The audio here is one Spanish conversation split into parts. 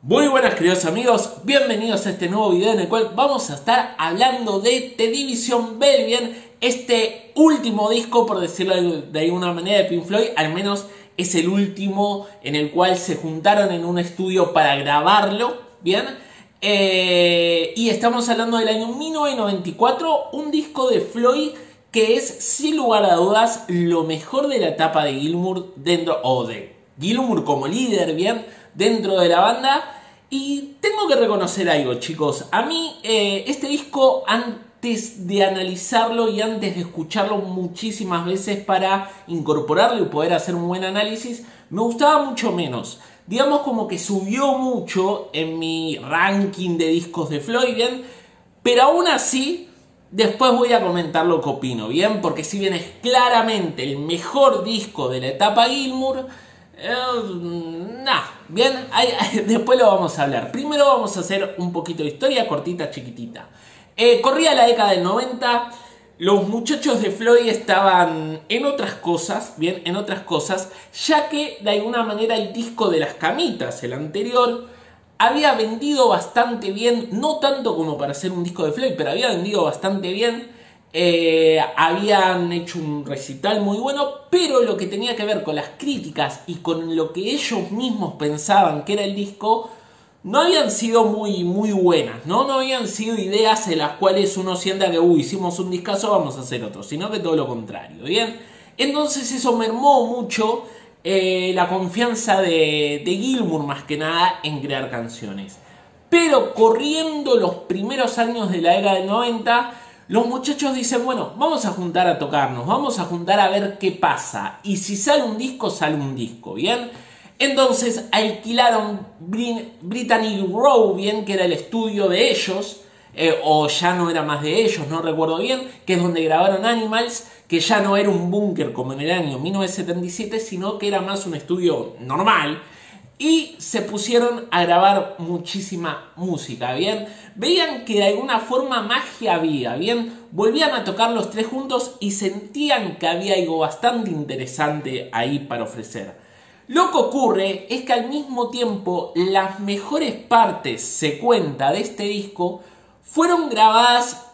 Muy buenas queridos amigos, bienvenidos a este nuevo video en el cual vamos a estar hablando de The Division Bell, bien, este último disco, por decirlo de alguna manera, de Pink Floyd. Al menos es el último en el cual se juntaron en un estudio para grabarlo, bien. Y estamos hablando del año 1994, un disco de Floyd que es sin lugar a dudas lo mejor de la etapa de Gilmour dentro, o de Gilmour como líder, bien, dentro de la banda. Y tengo que reconocer algo, chicos. A mí este disco, antes de analizarlo y antes de escucharlo muchísimas veces para incorporarlo y poder hacer un buen análisis, me gustaba mucho menos. Digamos como que subió mucho en mi ranking de discos de Floyd, bien. Pero aún así, después voy a comentar lo que opino, bien. Porque si bien es claramente el mejor disco de la etapa Gilmour, bien, después lo vamos a hablar. Primero vamos a hacer un poquito de historia, cortita, chiquitita. Corría la década del 90, los muchachos de Floyd estaban en otras cosas, bien, en otras cosas, ya que de alguna manera el disco de las Camitas, el anterior, había vendido bastante bien, no tanto como para ser un disco de Floyd, pero había vendido bastante bien. Habían hecho un recital muy bueno, pero lo que tenía que ver con las críticas y con lo que ellos mismos pensaban que era el disco, no habían sido muy buenas, ¿no? No habían sido ideas en las cuales uno sienta que hicimos un discazo, vamos a hacer otro, sino que todo lo contrario, ¿bien? Entonces eso mermó mucho la confianza de Gilmour, más que nada, en crear canciones. Pero corriendo los primeros años de la década del 90, los muchachos dicen, bueno, vamos a juntar a tocarnos, vamos a juntar a ver qué pasa. Y si sale un disco, ¿bien? Entonces alquilaron Britannic Row, bien, que era el estudio de ellos, o ya no era más de ellos, no recuerdo bien, que es donde grabaron Animals, que ya no era un búnker como en el año 1977, sino que era más un estudio normal. Y se pusieron a grabar muchísima música, ¿bien? Veían que de alguna forma magia había, ¿bien? Volvían a tocar los tres juntos y sentían que había algo bastante interesante ahí para ofrecer. Lo que ocurre es que al mismo tiempo las mejores partes, se cuenta, de este disco fueron grabadas,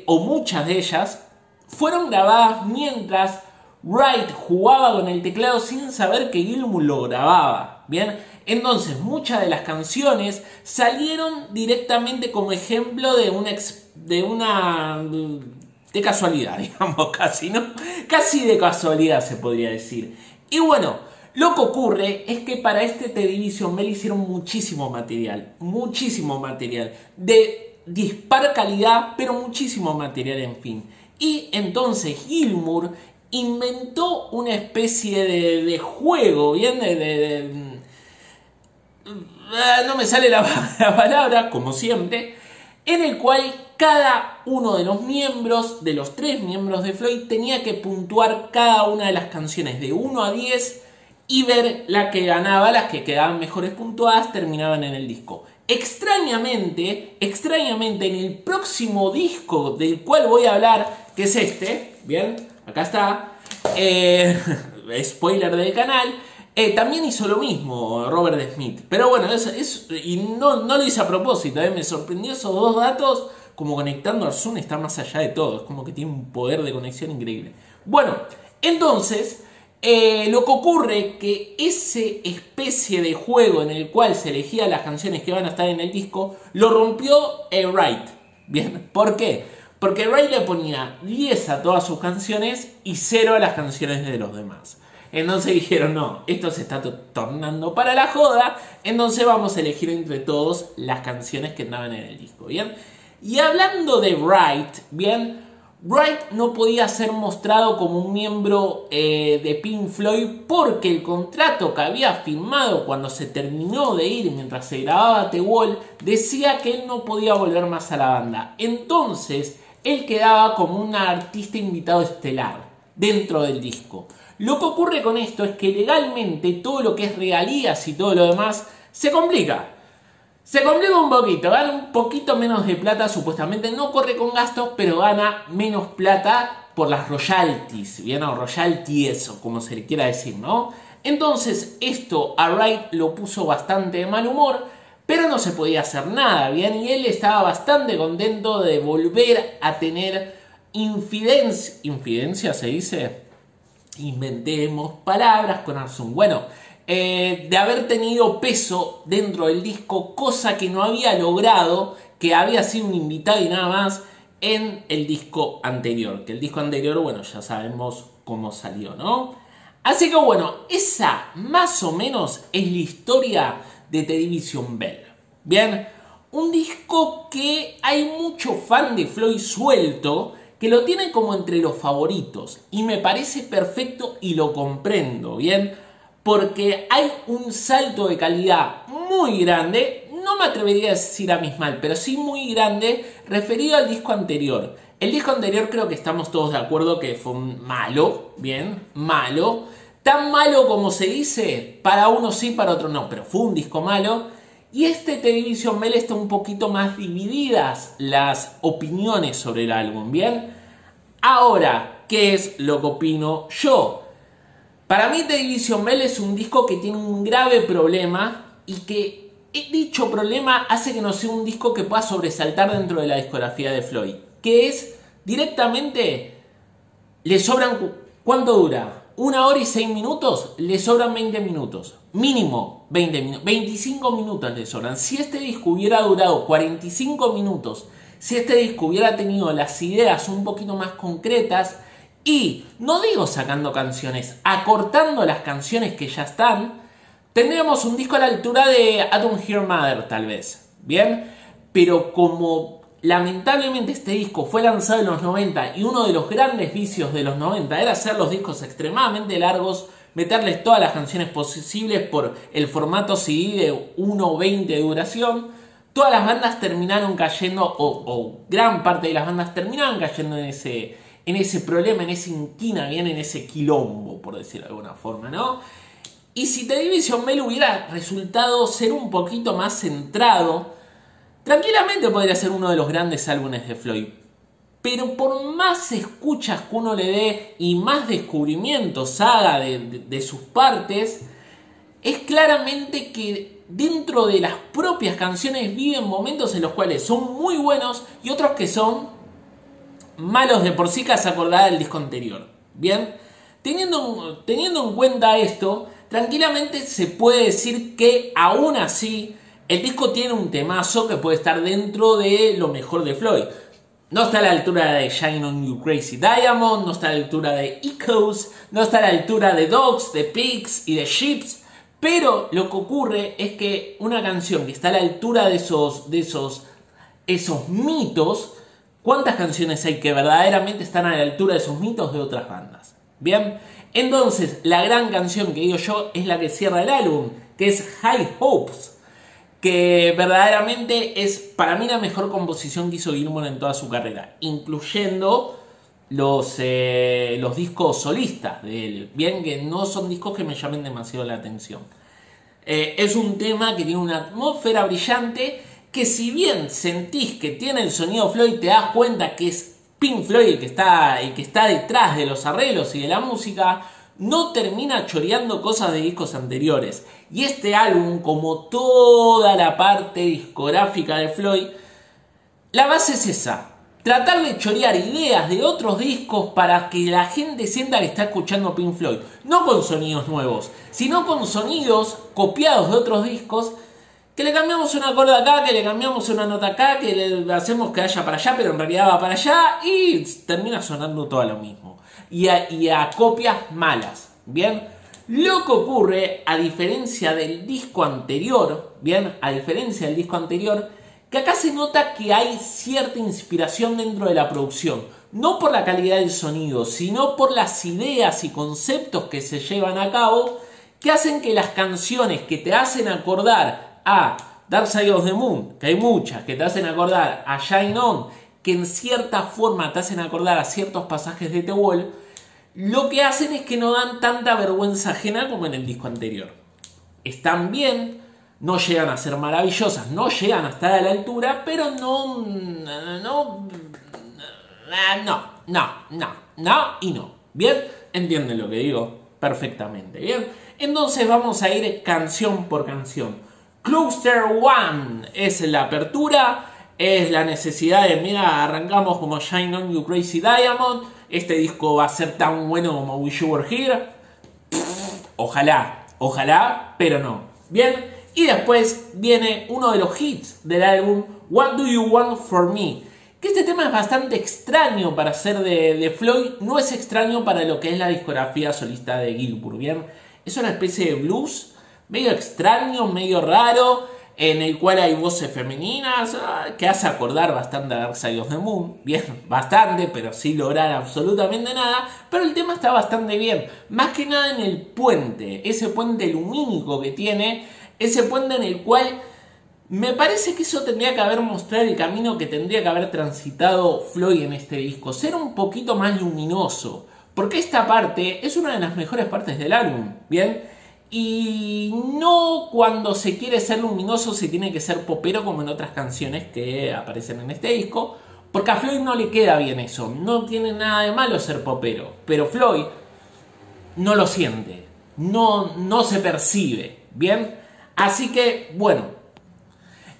o muchas de ellas, fueron grabadas mientras Wright jugaba con el teclado sin saber que Gilmour lo grababa, ¿bien? Entonces muchas de las canciones salieron directamente como ejemplo de casualidad, digamos, casi, ¿no? Casi de casualidad se podría decir. Y bueno, lo que ocurre es que para este The Division Bell hicieron muchísimo material, de dispar calidad, pero muchísimo material, en fin. Y entonces Gilmour inventó una especie de juego, ¿bien? No me sale la palabra, como siempre, en el cual cada uno de los miembros, de los tres miembros de Floyd, tenía que puntuar cada una de las canciones de 1 a 10 y ver la que ganaba, las que quedaban mejores puntuadas, terminaban en el disco. Extrañamente, en el próximo disco del cual voy a hablar, que es este, bien, acá está, spoiler del canal, también hizo lo mismo Robert Smith. Pero bueno, y no lo hice a propósito, me sorprendió esos dos datos, como conectando a Zoom está más allá de todo, es como que tiene un poder de conexión increíble. Bueno, entonces, lo que ocurre que ese especie de juego en el cual se elegían las canciones que van a estar en el disco, lo rompió Wright. Bien, ¿por qué? Porque Wright le ponía 10 a todas sus canciones y 0 a las canciones de los demás. Entonces dijeron, no, esto se está tornando para la joda, entonces vamos a elegir entre todos las canciones que andaban en el disco, ¿bien? Y hablando de Wright, ¿bien? Wright no podía ser mostrado como un miembro de Pink Floyd porque el contrato que había firmado cuando se terminó de ir mientras se grababa The Wall decía que él no podía volver más a la banda. Entonces, él quedaba como un artista invitado estelar dentro del disco. Lo que ocurre con esto es que legalmente todo lo que es regalías y todo lo demás se complica. Se complica un poquito, gana un poquito menos de plata, supuestamente no corre con gastos, pero gana menos plata por las royalties, ¿bien? O royalties, o como se le quiera decir, ¿no? Entonces esto a Wright lo puso bastante de mal humor, pero no se podía hacer nada, ¿bien? Y él estaba bastante contento de volver a tener infidencia, ¿se dice? Inventemos palabras con Arzum. Bueno, de haber tenido peso dentro del disco, cosa que no había logrado, que había sido un invitado y nada más en el disco anterior. Que el disco anterior, bueno, ya sabemos cómo salió, ¿no? Así que bueno, esa más o menos es la historia de The Division Bell. Bien, un disco que hay mucho fan de Floyd suelto que lo tienen como entre los favoritos y me parece perfecto y lo comprendo, bien, porque hay un salto de calidad muy grande, no me atrevería a decir abismal, pero sí muy grande referido al disco anterior. El disco anterior creo que estamos todos de acuerdo que fue un malo, bien, malo, tan malo como se dice, para uno sí, para otro no, pero fue un disco malo. Y este The Division Bell está un poquito más divididas las opiniones sobre el álbum, ¿bien? Ahora, ¿qué es lo que opino yo? Para mí The Division Bell es un disco que tiene un grave problema y que dicho problema hace que no sea un disco que pueda sobresaltar dentro de la discografía de Floyd. Que es directamente, le sobran, ¿cuánto dura? 1 hora y 6 minutos, le sobran 20 minutos. Mínimo 20 minutos, 25 minutos le sobran. Si este disco hubiera durado 45 minutos, si este disco hubiera tenido las ideas un poquito más concretas, y no digo sacando canciones, acortando las canciones que ya están, tendríamos un disco a la altura de I Don't Hear Mother, tal vez. ¿Bien? Pero como lamentablemente este disco fue lanzado en los 90 y uno de los grandes vicios de los 90 era hacer los discos extremadamente largos, meterles todas las canciones posibles por el formato CD de 1:20 de duración, todas las bandas terminaron cayendo, o gran parte de las bandas terminaron cayendo en ese problema, en esa inquina, bien, en ese quilombo, por decirlo de alguna forma, ¿no? Y si The Division Bell hubiera resultado ser un poquito más centrado, tranquilamente podría ser uno de los grandes álbumes de Floyd. Pero por más escuchas que uno le dé y más descubrimientos haga de sus partes, es claramente que dentro de las propias canciones viven momentos en los cuales son muy buenos y otros que son malos de por sí, que se acordaba del disco anterior. Bien, teniendo en cuenta esto, tranquilamente se puede decir que aún así el disco tiene un temazo que puede estar dentro de lo mejor de Floyd. No está a la altura de Shine On You Crazy Diamond, no está a la altura de Echoes, no está a la altura de Dogs, de Pigs y de Ships, pero lo que ocurre es que una canción que está a la altura de esos mitos, ¿cuántas canciones hay que verdaderamente están a la altura de esos mitos de otras bandas? Bien, entonces la gran canción que digo yo es la que cierra el álbum, que es High Hopes, que verdaderamente es para mí la mejor composición que hizo Gilmour en toda su carrera, incluyendo los discos solistas de él, bien, que no son discos que me llamen demasiado la atención. Es un tema que tiene una atmósfera brillante, que si bien sentís que tiene el sonido Floyd, te das cuenta que es Pink Floyd el que está detrás de los arreglos y de la música, no termina choreando cosas de discos anteriores. Y este álbum, como toda la parte discográfica de Floyd, la base es esa: tratar de chorear ideas de otros discos para que la gente sienta que está escuchando Pink Floyd. No con sonidos nuevos, sino con sonidos copiados de otros discos, que le cambiamos una acorde acá, que le cambiamos una nota acá, que le hacemos que vaya para allá, pero en realidad va para allá, y termina sonando todo lo mismo. Y a copias malas, ¿bien? Lo que ocurre, a diferencia del disco anterior, ¿bien? A diferencia del disco anterior, que acá se nota que hay cierta inspiración dentro de la producción. No por la calidad del sonido, sino por las ideas y conceptos que se llevan a cabo, que hacen que las canciones que te hacen acordar a Dark Side of the Moon, que hay muchas, que te hacen acordar a Shine On, que en cierta forma te hacen acordar a ciertos pasajes de The Wall, lo que hacen es que no dan tanta vergüenza ajena como en el disco anterior. Están bien, no llegan a ser maravillosas, no llegan a estar a la altura, pero no y no. ¿Bien? ¿Entienden lo que digo? Perfectamente. ¿Bien? Entonces vamos a ir canción por canción. Cluster One es la apertura, es la necesidad de, mira, arrancamos como Shine On You Crazy Diamond, este disco va a ser tan bueno como Wish You Were Here, ojalá, pero no. Bien, y después viene uno de los hits del álbum, What Do You Want For Me, que este tema es bastante extraño para ser de Floyd, no es extraño para lo que es la discografía solista de Gilmour, bien, es una especie de blues medio extraño, medio raro, en el cual hay voces femeninas, que hace acordar bastante a Dark Side of the Moon, bien, bastante, pero sin lograr absolutamente nada, pero el tema está bastante bien, más que nada en el puente, ese puente lumínico que tiene, ese puente en el cual me parece que eso tendría que haber mostrado el camino que tendría que haber transitado Floyd en este disco, ser un poquito más luminoso, porque esta parte es una de las mejores partes del álbum, bien. Y no cuando se quiere ser luminoso se tiene que ser popero como en otras canciones que aparecen en este disco, porque a Floyd no le queda bien eso, no tiene nada de malo ser popero, pero Floyd no lo siente, no se percibe, ¿bien? Así que, bueno,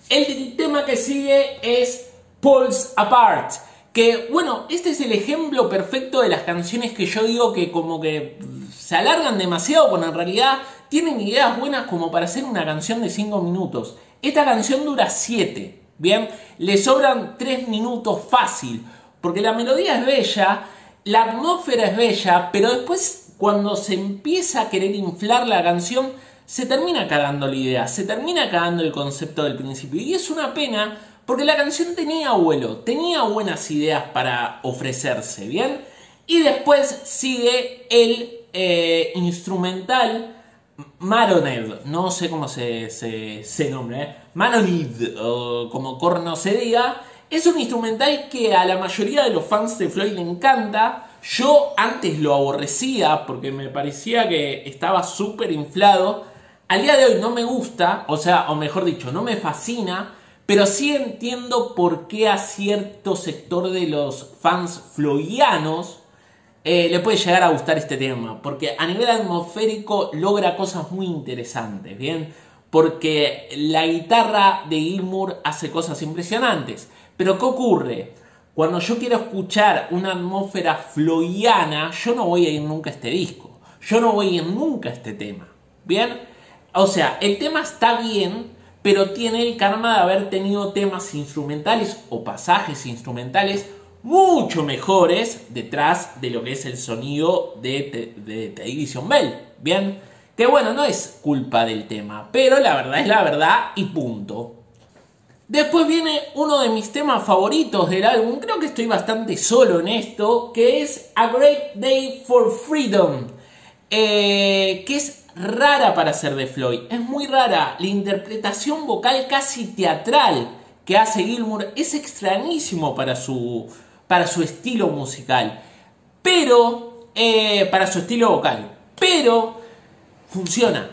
el tema que sigue es Pulse Apart, que, bueno, este es el ejemplo perfecto de las canciones que yo digo que como que se alargan demasiado, cuando en realidad tienen ideas buenas como para hacer una canción de 5 minutos. Esta canción dura 7, ¿bien? Le sobran 3 minutos fácil, porque la melodía es bella, la atmósfera es bella, pero después cuando se empieza a querer inflar la canción, se termina cagando la idea, se termina cagando el concepto del principio. Y es una pena, porque la canción tenía vuelo, tenía buenas ideas para ofrecerse, ¿bien? Y después sigue el instrumental Maronid, no sé cómo se nombra, Maronid, o como corno se diga. Es un instrumental que a la mayoría de los fans de Floyd le encanta. Yo antes lo aborrecía porque me parecía que estaba súper inflado. Al día de hoy no me gusta, o mejor dicho, no me fascina, pero sí entiendo por qué a cierto sector de los fans floydianos le puede llegar a gustar este tema, porque a nivel atmosférico logra cosas muy interesantes, ¿bien? Porque la guitarra de Gilmour hace cosas impresionantes. Pero ¿qué ocurre? Cuando yo quiero escuchar una atmósfera floydiana, yo no voy a ir nunca a este disco. Yo no voy a ir nunca a este tema, ¿bien? O sea, el tema está bien, pero tiene el karma de haber tenido temas instrumentales o pasajes instrumentales mucho mejores detrás de lo que es el sonido de Television Bell, ¿bien? Que bueno, no es culpa del tema, pero la verdad es la verdad y punto. Después viene uno de mis temas favoritos del álbum, creo que estoy bastante solo en esto, que es A Great Day for Freedom, que es rara para ser de Floyd, es muy rara, la interpretación vocal casi teatral que hace Gilmour es extrañísimo para su estilo musical, pero para su estilo vocal, pero funciona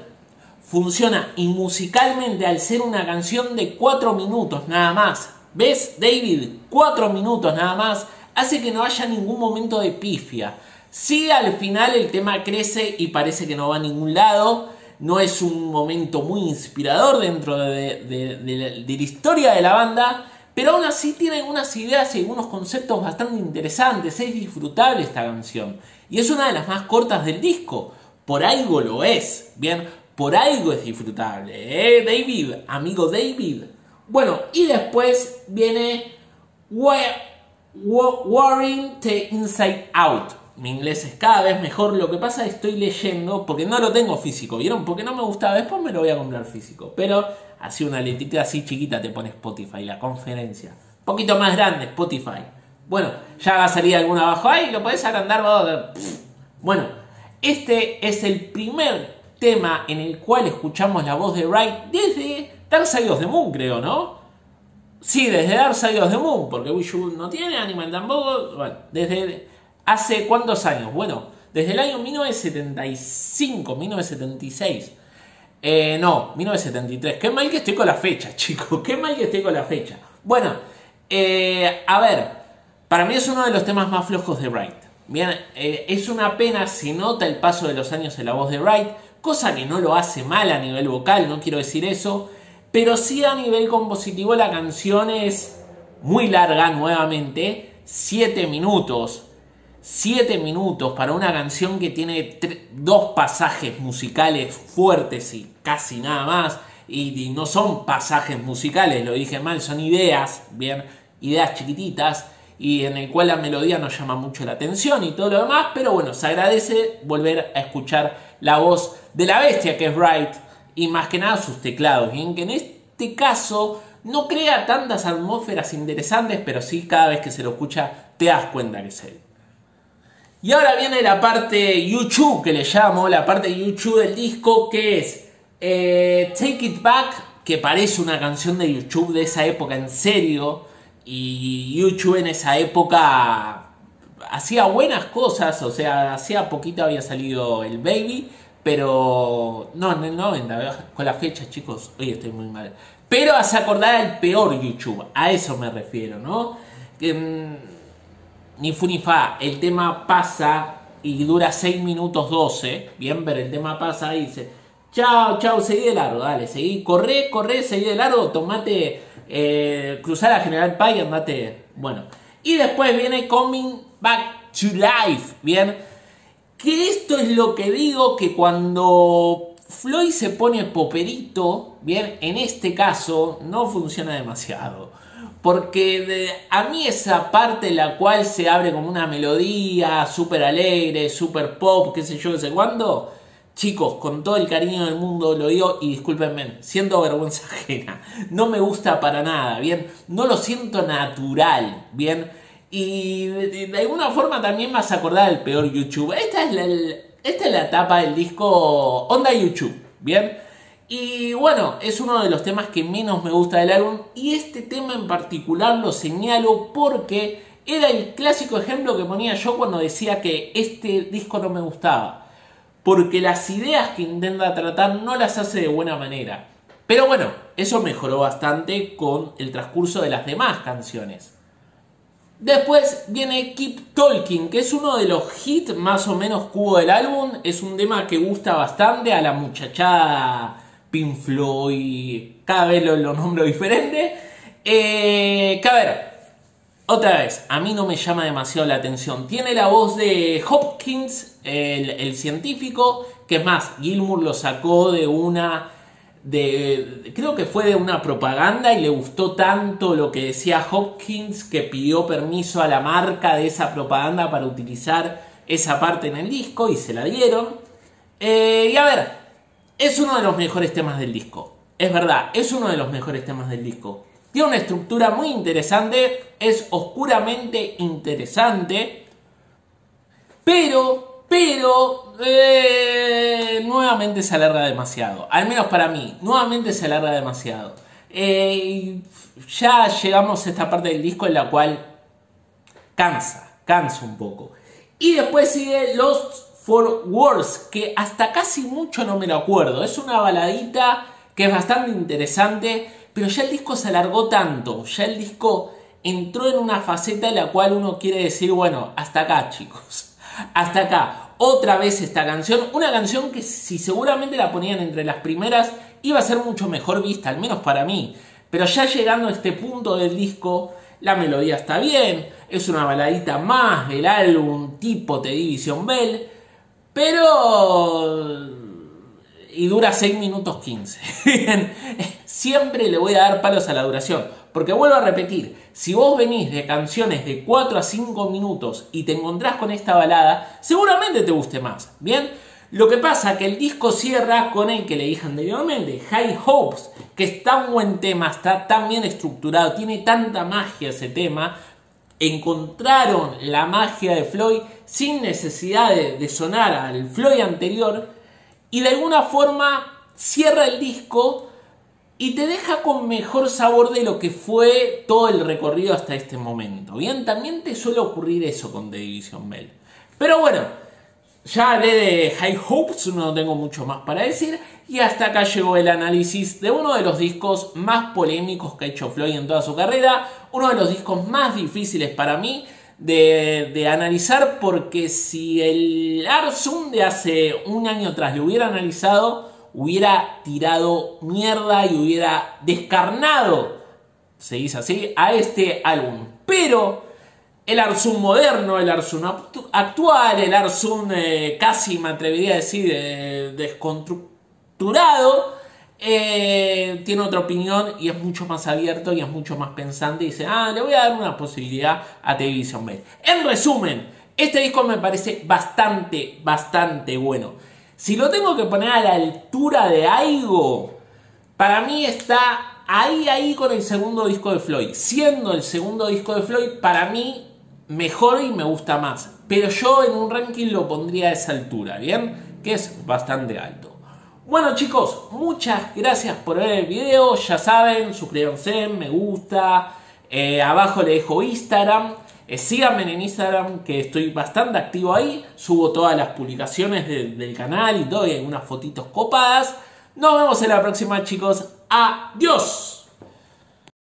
y musicalmente al ser una canción de 4 minutos nada más, ¿ves, David? 4 minutos nada más, hace que no haya ningún momento de pifia. Sí, al final el tema crece y parece que no va a ningún lado, no es un momento muy inspirador dentro de la historia de la banda, pero aún así tiene algunas ideas y algunos conceptos bastante interesantes, es disfrutable esta canción. Y es una de las más cortas del disco, por algo lo es, bien, por algo es disfrutable, David, amigo David. Bueno, y después viene Wearing the Inside Out. Mi inglés es cada vez mejor, lo que pasa es que estoy leyendo, porque no lo tengo físico, ¿vieron? Porque no me gustaba, después me lo voy a comprar físico, pero así una letita así chiquita te pone Spotify, la conferencia. Un poquito más grande Spotify. Bueno, ya va a salir alguna abajo ahí, lo podés agrandar. Bueno, este es el primer tema en el cual escuchamos la voz de Wright desde Dark Side of the Moon, creo, ¿no? Sí, desde Dark Side of the Moon, porque Wish You no tiene, Animal tampoco. Bueno, desde ¿hace cuántos años? Bueno, desde el año 1975, 1976. No, 1973. Qué mal que estoy con la fecha, chicos. Qué mal que estoy con la fecha. Bueno, a ver. Para mí es uno de los temas más flojos de Wright. Bien, es una pena, se nota el paso de los años en la voz de Wright, cosa que no lo hace mal a nivel vocal, no quiero decir eso. pero sí a nivel compositivo la canción es muy larga nuevamente, 7 minutos. 7 minutos para una canción que tiene 2 pasajes musicales fuertes y casi nada más. Y no son pasajes musicales, lo dije mal, son ideas, bien, ideas chiquititas. Y en el cual la melodía no llama mucho la atención y todo lo demás. Pero bueno, se agradece volver a escuchar la voz de la bestia que es Wright. Y más que nada sus teclados. Bien, que en este caso no crea tantas atmósferas interesantes, pero sí cada vez que se lo escucha te das cuenta que es él. Y ahora viene la parte YouTube que le llamo, la parte YouTube del disco, que es Take It Back, que parece una canción de YouTube de esa época en serio. Y YouTube en esa época hacía buenas cosas, o sea, hacía poquito había salido el Baby, pero no, en el 90, con las fechas, chicos, hoy estoy muy mal. Pero hace acordar al peor YouTube, a eso me refiero, ¿no? Ni fu ni fa, el tema pasa y dura 6 minutos 12, bien, pero el tema pasa y dice, chao, chao, seguí de largo, dale, seguí, corre, seguí de largo, tomate, cruzar a General Paz y andate, bueno. Y después viene Coming Back to Life, bien, que esto es lo que digo, que cuando Floyd se pone poperito, bien, en este caso no funciona demasiado. Porque a mí esa parte en la cual se abre como una melodía súper alegre, súper pop, qué sé yo, qué sé cuándo. Chicos, con todo el cariño del mundo lo digo y discúlpenme, siento vergüenza ajena. No me gusta para nada, ¿bien? No lo siento natural, ¿bien? Y de alguna forma también me vas a acordar del peor YouTube. Esta es la etapa del disco Onda YouTube, ¿bien? Y bueno, es uno de los temas que menos me gusta del álbum. Y este tema en particular lo señalo porque era el clásico ejemplo que ponía yo cuando decía que este disco no me gustaba. Porque las ideas que intenta tratar no las hace de buena manera. Pero bueno, eso mejoró bastante con el transcurso de las demás canciones. Después viene Keep Talking, que es uno de los hits más o menos cubo del álbum. Es un tema que gusta bastante a la muchachada Pink Floyd, cada vez lo nombro diferente. Que a ver, otra vez, a mí no me llama demasiado la atención. Tiene la voz de Hopkins, el científico, que es más, Gilmour lo sacó creo que fue de una propaganda y le gustó tanto lo que decía Hopkins que pidió permiso a la marca de esa propaganda para utilizar esa parte en el disco y se la dieron. Y a ver, es uno de los mejores temas del disco. Es verdad, es uno de los mejores temas del disco. Tiene una estructura muy interesante, es oscuramente interesante, pero nuevamente se alarga demasiado. Al menos para mí, nuevamente se alarga demasiado. Ya llegamos a esta parte del disco en la cual cansa un poco. Y después sigue Lost for Words, que hasta casi mucho no me lo acuerdo. Es una baladita que es bastante interesante, pero ya el disco se alargó tanto, ya el disco entró en una faceta en la cual uno quiere decir, bueno, hasta acá, chicos, hasta acá. Otra vez esta canción, una canción que si seguramente la ponían entre las primeras iba a ser mucho mejor vista, al menos para mí. Pero ya llegando a este punto del disco, la melodía está bien, es una baladita más del álbum tipo The Division Bell, pero y dura 6 minutos 15. Siempre le voy a dar palos a la duración, porque vuelvo a repetir, si vos venís de canciones de 4 a 5 minutos y te encontrás con esta balada, seguramente te guste más, ¿bien? Lo que pasa es que el disco cierra con el que le dije anteriormente, High Hopes, que es tan buen tema, está tan bien estructurado, tiene tanta magia ese tema. Encontraron la magia de Floyd sin necesidad de sonar al Floyd anterior y de alguna forma cierra el disco y te deja con mejor sabor de lo que fue todo el recorrido hasta este momento. Bien, también te suele ocurrir eso con The Division Bell. Pero bueno, ya hablé de High Hopes, no tengo mucho más para decir. Y hasta acá llegó el análisis de uno de los discos más polémicos que ha hecho Floyd en toda su carrera. Uno de los discos más difíciles para mí de analizar, porque si el Art Zoom de hace un año atrás lo hubiera analizado, hubiera tirado mierda y hubiera descarnado, se dice así, a este álbum. Pero el Arzum moderno, el Arzum actual, el Arzum casi me atrevería a decir desconstructurado, tiene otra opinión y es mucho más abierto y es mucho más pensante y dice, le voy a dar una posibilidad a The Division Bell. En resumen, este disco me parece bastante bueno. Si lo tengo que poner a la altura de algo, para mí está ahí con el segundo disco de Floyd. Siendo el segundo disco de Floyd, para mí mejor y me gusta más. Pero yo en un ranking lo pondría a esa altura, ¿bien? Que es bastante alto. Bueno chicos, muchas gracias por ver el video. Ya saben, suscríbanse, me gusta. Abajo le dejo Instagram. Síganme en Instagram, que estoy bastante activo ahí. Subo todas las publicaciones del canal y todo, y algunas fotitos copadas. Nos vemos en la próxima, chicos. Adiós.